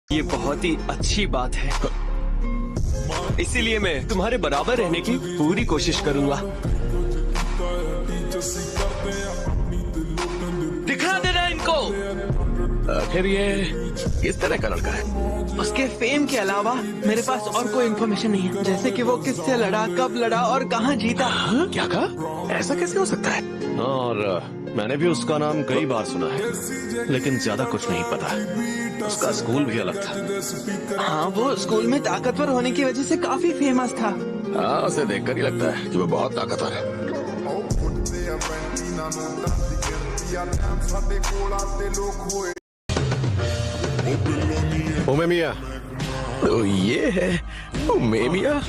ये बहुत ही अच्छी बात है, इसीलिए मैं तुम्हारे बराबर रहने की पूरी कोशिश करूंगा। दिखा देना इनको। आखिर ये किस तरह का लड़का है? उसके फेम के अलावा मेरे पास और कोई इन्फॉर्मेशन नहीं है, जैसे कि वो किससे लड़ा, कब लड़ा और कहाँ जीता। क्या कहा? ऐसा कैसे हो सकता है? और मैंने भी उसका नाम कई बार सुना है, लेकिन ज्यादा कुछ नहीं पता। उसका स्कूल भी अलग था। हाँ, वो स्कूल में ताकतवर होने की वजह से काफी फेमस था। हाँ, उसे देखकर ही लगता है कि वो बहुत ताकतवर है। ओमेमिया, तो ये है ओमेमिया।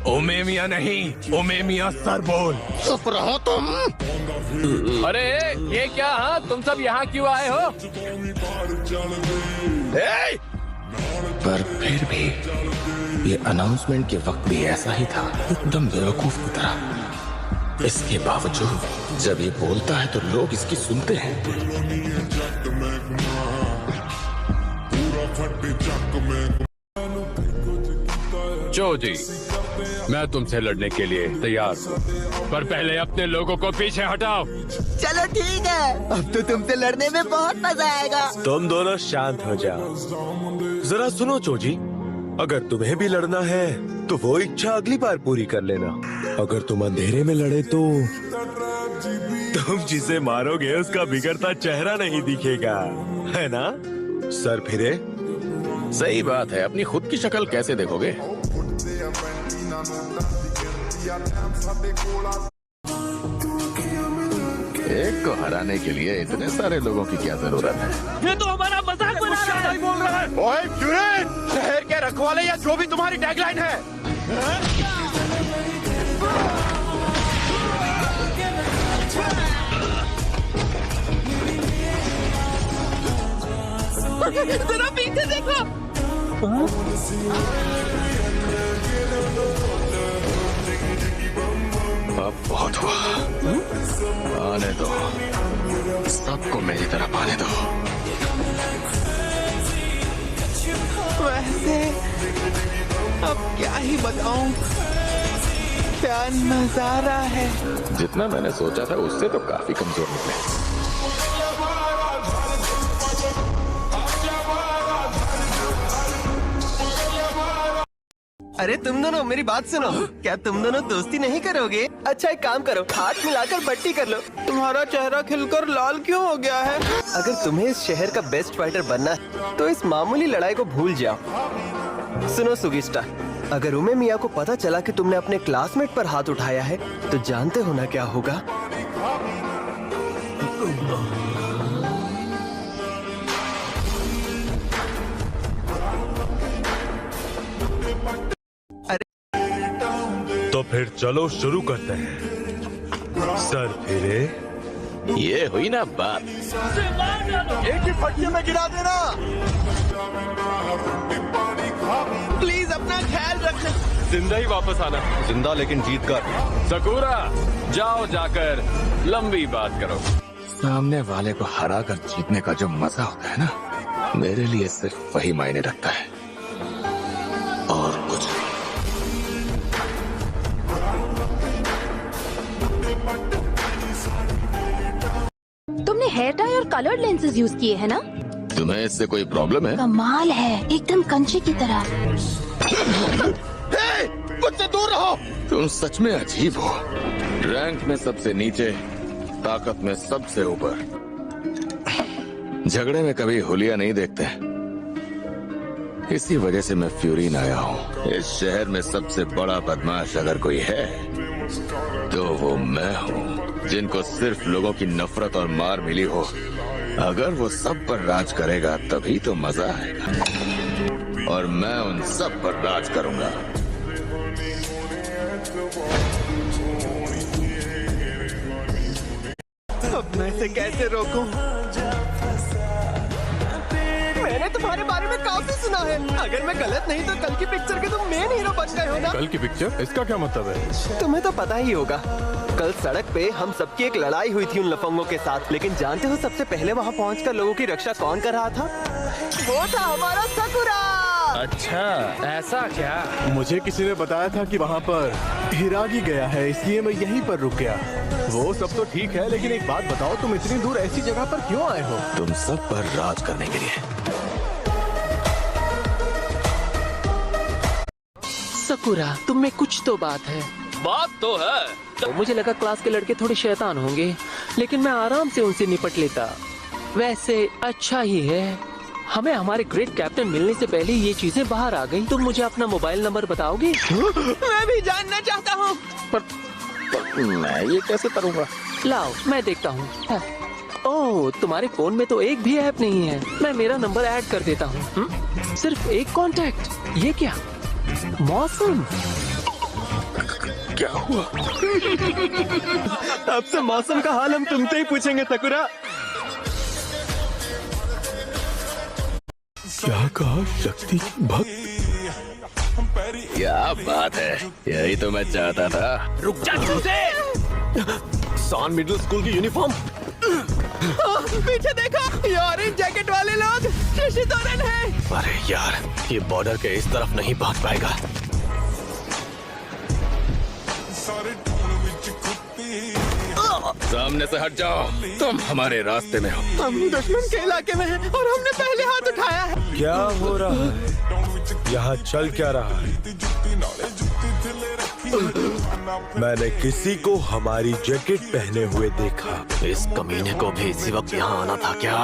ओमेमिया नहीं, ओमेमिया सर बोल। चुप रहो तुम। अरे ये क्या? हाँ, तुम सब यहाँ क्यों आए हो? पर फिर भी ये अनाउंसमेंट के वक्त भी ऐसा ही था, एकदम बेवकूफ की तरह। इसके बावजूद जब ये बोलता है तो लोग इसकी सुनते हैं। जो जी, मैं तुमसे लड़ने के लिए तैयार हूँ, पर पहले अपने लोगों को पीछे हटाओ। चलो ठीक है, अब तो तुमसे लड़ने में बहुत मजा आएगा। तुम दोनों शांत हो जाओ। जरा सुनो चोजी, अगर तुम्हें भी लड़ना है तो वो इच्छा अगली बार पूरी कर लेना। अगर तुम अंधेरे में लड़े तो तुम जिसे मारोगे उसका बिगड़ता चेहरा नहीं दिखेगा, है ना? सर फिरे। सही बात है, अपनी खुद की शक्ल कैसे देखोगे? एक को हराने के लिए इतने सारे लोगों की क्या जरूरत है? ये तो हमारा मजाक बना रहा है। बोल रहा है। ओए फ्यूरेन, शहर के रखवाले या जो भी तुम्हारी टैगलाइन है, जरा पीछे देखो। अब बहुत हुआ, आने दो, सबको मेरी तरफ आने दो। वैसे अब क्या ही बताऊं, क्या नजारा है। जितना मैंने सोचा था उससे तो काफी कमजोर निकले। अरे तुम दोनों मेरी बात सुनो, क्या तुम दोनों दोस्ती नहीं करोगे? अच्छा एक काम करो, हाथ मिलाकर बट्टी कर लो। तुम्हारा चेहरा खिलकर लाल क्यों हो गया है? अगर तुम्हें इस शहर का बेस्ट फाइटर बनना है तो इस मामूली लड़ाई को भूल जाओ। सुनो सुगिस्टा, अगर उमेमिया को पता चला कि तुमने अपने क्लासमेट पर हाथ उठाया है तो जानते हो ना क्या होगा? तो फिर चलो शुरू करते हैं। सर फिरे। ये हुई ना बात। एक ही फटके में गिरा देना। प्लीज अपना ख्याल रखना। जिंदा ही वापस आना, जिंदा लेकिन जीत कर। सकूरा, जाओ जाकर लंबी बात करो। सामने वाले को हरा कर जीतने का जो मजा होता है ना, मेरे लिए सिर्फ वही मायने रखता है और कुछ नहीं। तुमने हेयर टाई और कलर्ड लेंसेज यूज किए हैं ना? तुम्हें इससे कोई प्रॉब्लम है? कमाल है, एकदम कंचे की तरह। मुझसे दूर रहो। तुम सच में अजीब हो। रैंक में सबसे नीचे, ताकत में सबसे ऊपर। झगड़े में कभी हुलिया नहीं देखते। इसी वजह से मैं फ्यूरिन आया हूँ। इस शहर में सबसे बड़ा बदमाश अगर कोई है तो वो मैं हूँ, जिनको सिर्फ लोगों की नफरत और मार मिली हो। अगर वो सब पर राज करेगा तभी तो मजा आएगा, और मैं उन सब पर राज करूंगा। अब मैं इसे कैसे रोकूं? मैंने तुम्हारे बारे में काफी सुना है। अगर मैं गलत नहीं तो कल की पिक्चर के तुम मेन हीरो बन गए हो ना। कल की पिक्चर, इसका क्या मतलब है? तुम्हें तो पता ही होगा, कल सड़क पे हम सबकी एक लड़ाई हुई थी उन लफंगों के साथ। लेकिन जानते हो सबसे पहले वहाँ पहुँचकर लोगों की रक्षा कौन कर रहा था? वो था हमारा सकुरा। अच्छा, ऐसा क्या? मुझे किसी ने बताया था कि वहाँ पर हिरागी गया है, इसलिए मैं यहीं पर रुक गया। वो सब तो ठीक है, लेकिन एक बात बताओ, तुम इतनी दूर ऐसी जगह पर क्यों आए हो? तुम सब पर राज करने के लिए। सकुरा, तुम में कुछ तो बात है। बात तो है। तो मुझे लगा क्लास के लड़के थोड़े शैतान होंगे, लेकिन मैं आराम से उनसे निपट लेता। वैसे अच्छा ही है, हमें हमारे ग्रेट कैप्टन मिलने से पहले ये चीजें बाहर आ गई। तुम मुझे अपना मोबाइल नंबर बताओगे? मैं भी जानना चाहता हूँ। पर मैं ये कैसे करूँगा? लाओ, मैं देखता हूँ। ओह, तुम्हारे फोन में तो एक भी ऐप नहीं है। मैं मेरा नंबर ऐड कर देता हूँ। सिर्फ एक कांटेक्ट। ये क्या? मौसम? क्या हुआ? अब से मौसम का हाल हम तुमसे ही पूछेंगे सकुरा। क्या कहा? शक्ति की भक्त? क्या बात है, यही तो मैं चाहता था। रुक जा चूजे। सान मिडिल स्कूल की यूनिफॉर्म। पीछे देखो, ये ऑरेंज जैकेट वाले लोग ऋषि तोरन है। अरे यार, ये बॉर्डर के इस तरफ नहीं पहुंच पाएगा। सामने से हट जाओ, तुम हमारे रास्ते में हो। हम दुश्मन के इलाके में हैं और हमने पहले हाथ उठाया है। क्या हो रहा है यहाँ? चल क्या रहा है? मैंने किसी को हमारी जैकेट पहने हुए देखा। इस कमीने को भी इसी वक्त यहाँ आना था क्या?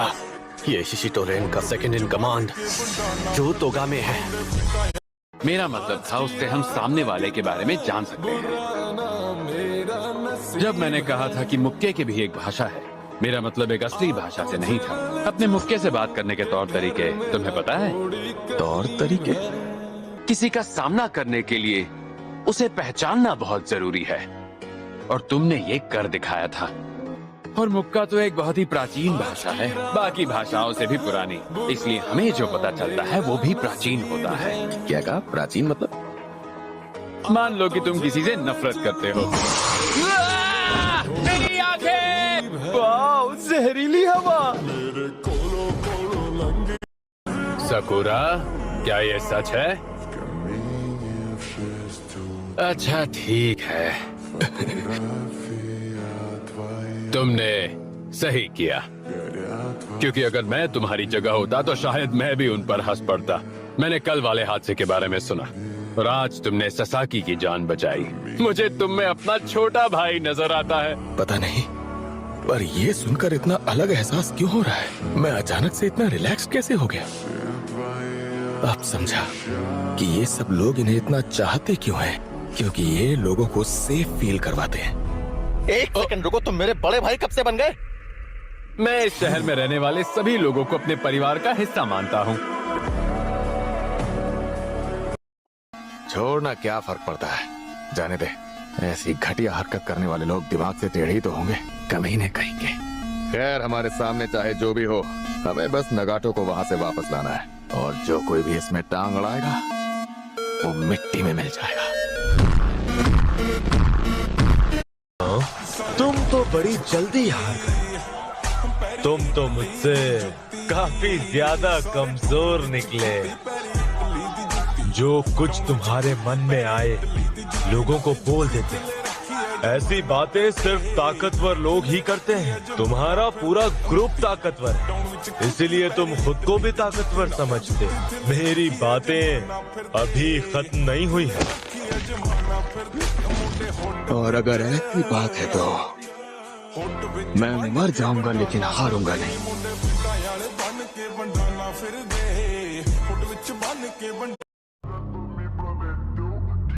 ये शिशी टोरेन का सेकंड इन कमांड जो तोगा में है। मेरा मतलब था उससे हम सामने वाले के बारे में जान सकते हैं। जब मैंने कहा था कि मुक्के की भी एक भाषा है, मेरा मतलब एक असली भाषा से नहीं था। अपने मुक्के से बात करने के तौर तरीके तुम्हें पता है? तौर तरीके? किसी का सामना करने के लिए उसे पहचानना बहुत जरूरी है, और तुमने ये कर दिखाया था। और मुक्का तो एक बहुत ही प्राचीन भाषा है, बाकी भाषाओं से भी पुरानी, इसलिए हमें जो पता चलता है वो भी प्राचीन होता है। क्या कहा? प्राचीन मतलब? मान लो कि तुम किसी से नफरत करते हो। मेरी आंखें! वाह, जहरीली हवा। सकुरा, क्या ये सच है? अच्छा ठीक है। तुमने सही किया, क्योंकि अगर मैं तुम्हारी जगह होता तो शायद मैं भी उन पर हंस पड़ता। मैंने कल वाले हादसे के बारे में सुना, और आज तुमने ससाकी की जान बचाई। मुझे तुम में अपना छोटा भाई नजर आता है। पता नहीं, पर ये सुनकर इतना अलग एहसास क्यों हो रहा है? मैं अचानक से इतना रिलैक्स कैसे हो गया? अब समझा कि ये सब लोग इन्हें इतना चाहते क्यों हैं, क्योंकि ये लोगों को सेफ फील करवाते हैं। एक सेकंड रुको, तुम मेरे बड़े भाई कब से बन गए? मैं इस शहर में रहने वाले सभी लोगों को अपने परिवार का हिस्सा मानता हूँ। छोड़ना क्या फर्क पड़ता है, जाने दे। ऐसी घटिया हरकत करने वाले लोग दिमाग से टेढ़े ही तो होंगे, कमीने कहेंगे। खैर, हमारे सामने चाहे जो भी हो, हमें बस नगाटो को वहाँ से वापस लाना है, और जो कोई भी इसमें टांग अड़ाएगा वो मिट्टी में मिल जाएगा। तुम तो बड़ी जल्दी हार गए। तुम तो मुझसे काफी ज्यादा कमजोर निकले। जो कुछ तुम्हारे मन में आए लोगों को बोल देते। ऐसी बातें सिर्फ ताकतवर लोग ही करते हैं। तुम्हारा पूरा ग्रुप ताकतवर है, इसीलिए तुम खुद को भी ताकतवर समझते। मेरी बातें अभी खत्म नहीं हुई है। और अगर ऐसी बात है तो मैं मर जाऊंगा, लेकिन हारूंगा नहीं।